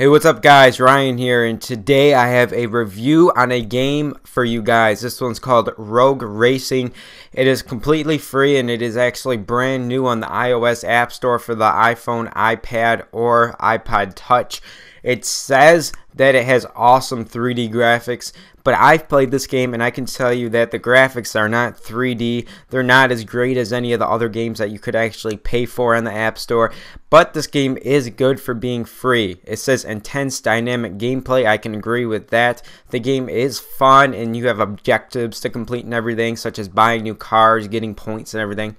Hey, what's up guys? Ryan here, and today I have a review on a game for you guys. This one's called Rogue Racing. It is completely free and it is actually brand new on the iOS App Store for the iPhone, iPad, or iPod Touch. It says that it has awesome 3D graphics, but I've played this game and I can tell you that the graphics are not 3D. They're not as great as any of the other games that you could actually pay for on the App Store, but this game is good for being free. It says intense dynamic gameplay. I can agree with that. The game is fun and you have objectives to complete and everything, such as buying new cars, getting points and everything.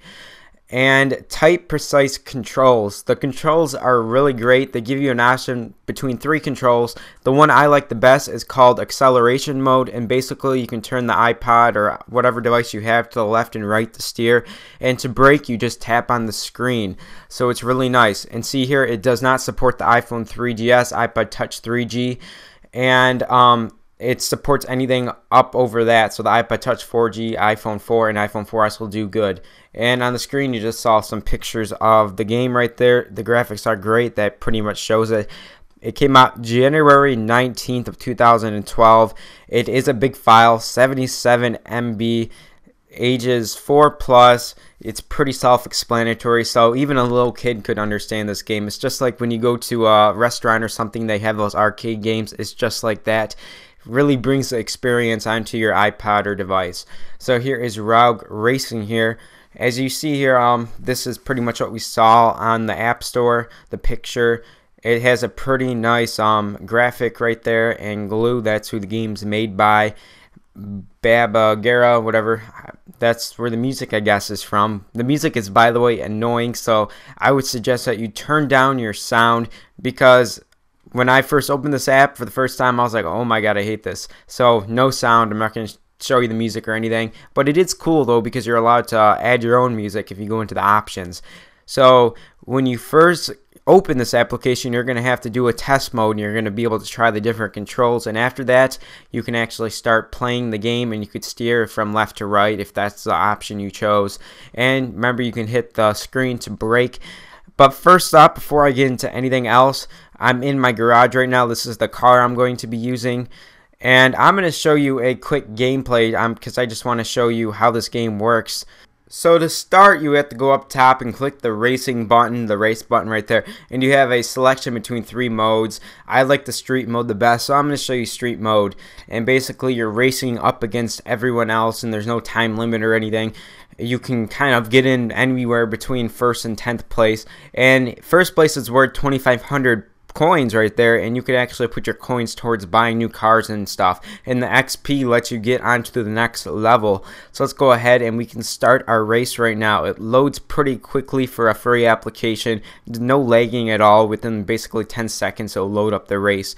And tight, precise controls. The controls are really great. They give you an option between 3 controls. The one I like the best is called acceleration mode, and basically you can turn the iPod or whatever device you have to the left and right to steer, and to brake you just tap on the screen. So it's really nice. And see here, it does not support the iPhone 3GS, iPod Touch 3G, and it supports anything up over that. So the iPod Touch 4G, iPhone 4, and iPhone 4S will do good. And on the screen you just saw some pictures of the game right there. The graphics are great. That pretty much shows it. It came out January 19th of 2012. It is a big file, 77 MB, ages 4+. It's pretty self-explanatory, so even a little kid could understand this game. It's just like when you go to a restaurant or something, they have those arcade games. It's just like that. Really brings the experience onto your iPod or device. So here is Rogue Racing here. As you see here, this is pretty much what we saw on the App Store, the picture. It has a pretty nice graphic right there, and Glue, that's who the game's made by. Babagera, whatever, that's where the music I guess is from. The music is, by the way, annoying, so I would suggest that you turn down your sound, because when I first opened this app for the first time, I was like, oh my god, I hate this. So no sound. I'm not going to show you the music or anything, but it is cool though, because you're allowed to add your own music if you go into the options. So when you first open this application, you're going to have to do a test mode, and you're going to be able to try the different controls, and after that you can actually start playing the game, and you could steer from left to right if that's the option you chose. And remember, you can hit the screen to brake. But first up, before I get into anything else, I'm in my garage right now. This is the car I'm going to be using, and I'm going to show you a quick gameplay because I just want to show you how this game works. So to start, you have to go up top and click the racing button, the race button right there, and you have a selection between 3 modes. I like the street mode the best, so I'm going to show you street mode. And basically you're racing up against everyone else, and there's no time limit or anything. You can kind of get in anywhere between 1st and 10th place, and first place is worth 2,500 coins right there, and you could actually put your coins towards buying new cars and stuff, and the XP lets you get onto the next level. So let's go ahead and we can start our race right now. It loads pretty quickly for a free application. No lagging at all. Within basically 10 seconds it'll load up the race,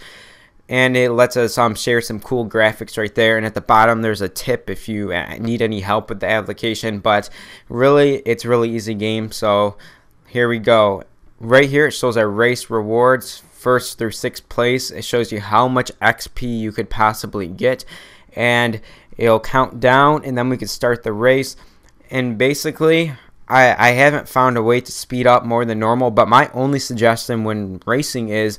and it lets us share some cool graphics right there. And at the bottom there's a tip if you need any help with the application, but really it's a really easy game. So here we go. Right here it shows our race rewards, 1st through 6th place. It shows you how much XP you could possibly get, and it'll count down, and then we can start the race. And basically I haven't found a way to speed up more than normal, but my only suggestion when racing is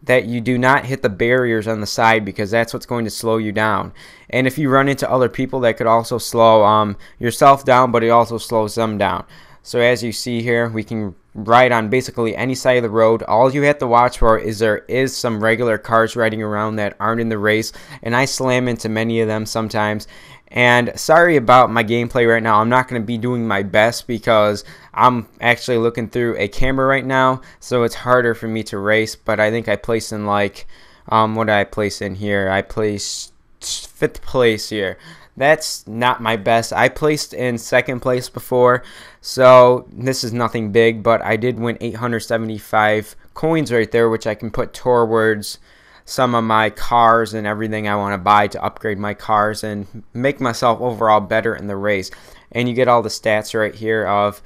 that you do not hit the barriers on the side, because that's what's going to slow you down. And if you run into other people, that could also slow yourself down, but it also slows them down. So as you see here, we can ride on basically any side of the road. All you have to watch for is there is some regular cars riding around that aren't in the race, and I slam into many of them sometimes. And sorry about my gameplay right now. I'm not going to be doing my best because I'm actually looking through a camera right now, so it's harder for me to race. But I think I placed in like what did I place in here? I placed 5th place here. That's not my best. I placed in 2nd place before, so this is nothing big, but I did win 875 coins right there, which I can put towards some of my cars and everything I want to buy to upgrade my cars and make myself overall better in the race. And you get all the stats right here of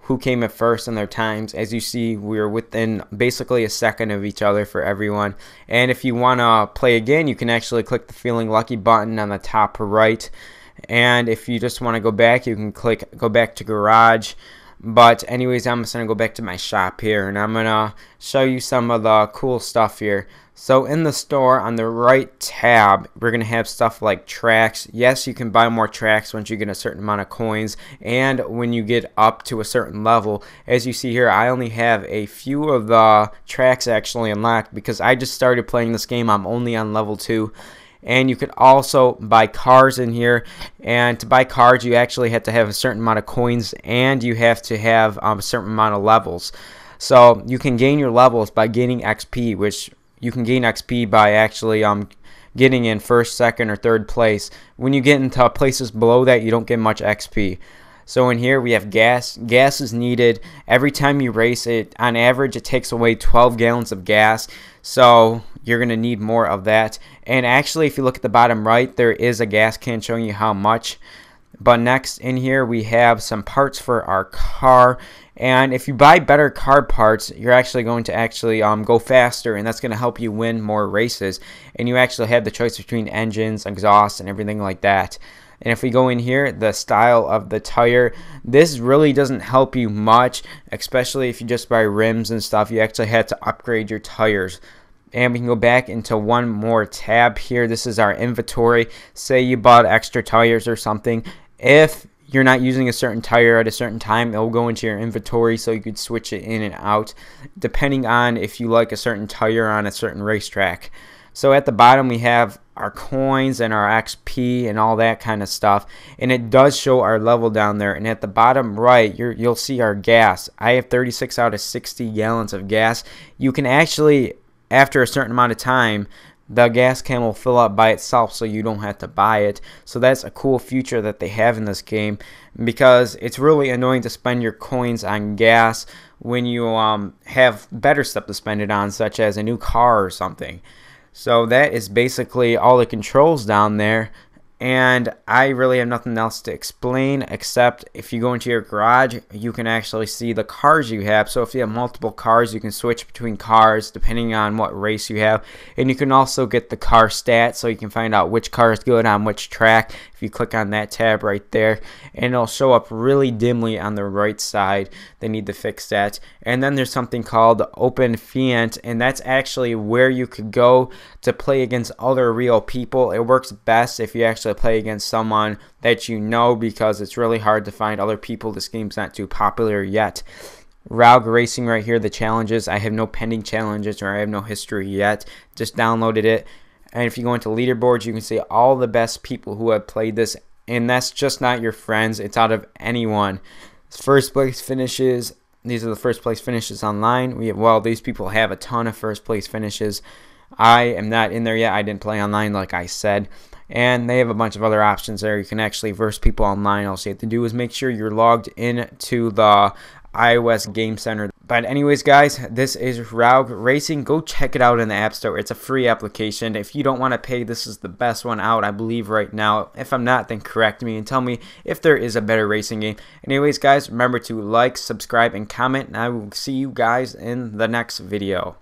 who came at first and their times. As you see, we're within basically a second of each other for everyone. And if you want to play again, you can actually click the Feeling Lucky button on the top right. And if you just want to go back, you can click Go Back to Garage. But anyways, I'm just gonna go back to my shop here, and I'm gonna show you some of the cool stuff here. So in the store, on the right tab, we're gonna have stuff like tracks. Yes, you can buy more tracks once you get a certain amount of coins, and when you get up to a certain level. As you see here, I only have a few of the tracks actually unlocked because I just started playing this game. I'm only on level 2. And you can also buy cars in here, and to buy cars you actually have to have a certain amount of coins, and you have to have a certain amount of levels. So you can gain your levels by gaining XP, which you can gain XP by actually getting in first, second, or third place. When you get into places below that, you don't get much XP. So in here we have gas. Gas is needed every time you race. It on average it takes away 12 gallons of gas, so you're gonna need more of that. And actually, if you look at the bottom right, there is a gas can showing you how much. But next in here we have some parts for our car, and if you buy better car parts, you're actually going to go faster, and that's going to help you win more races. And you actually have the choice between engines, exhaust, and everything like that. And if we go in here, the style of the tire, this really doesn't help you much, especially if you just buy rims and stuff. You actually have to upgrade your tires. And we can go back into one more tab here. This is our inventory. Say you bought extra tires or something. If you're not using a certain tire at a certain time, it will go into your inventory, so you could switch it in and out depending on if you like a certain tire on a certain racetrack. So at the bottom we have our coins and our XP and all that kind of stuff, and it does show our level down there. And at the bottom right, you'll see our gas. I have 36 out of 60 gallons of gas. You can actually, after a certain amount of time, the gas can will fill up by itself, so you don't have to buy it. So that's a cool feature that they have in this game, because it's really annoying to spend your coins on gas when you have better stuff to spend it on, such as a new car or something. So that is basically all the controls down there, and I really have nothing else to explain, except if you go into your garage, you can actually see the cars you have. So if you have multiple cars, you can switch between cars depending on what race you have. And you can also get the car stats, so you can find out which car is good on which track if you click on that tab right there, and it'll show up really dimly on the right side. They need to fix that. And then there's something called Open Fiant, and that's actually where you could go to play against other real people. It works best if you actually play against someone that you know, because it's really hard to find other people. This game's not too popular yet. Rogue Racing right here, the challenges. I have no pending challenges, or I have no history yet. Just downloaded it. And if you go into leaderboards, you can see all the best people who have played this. And that's just not your friends. It's out of anyone. First place finishes. These are the first place finishes online. These people have a ton of first place finishes. I am not in there yet. I didn't play online like I said. And they have a bunch of other options there. You can actually verse people online. All you have to do is make sure you're logged in to the iOS Game Center. But anyways, guys, this is Rogue Racing. Go check it out in the App Store. It's a free application. If you don't want to pay, this is the best one out, I believe, right now. If I'm not, then correct me and tell me if there is a better racing game. Anyways, guys, remember to like, subscribe, and comment, and I will see you guys in the next video.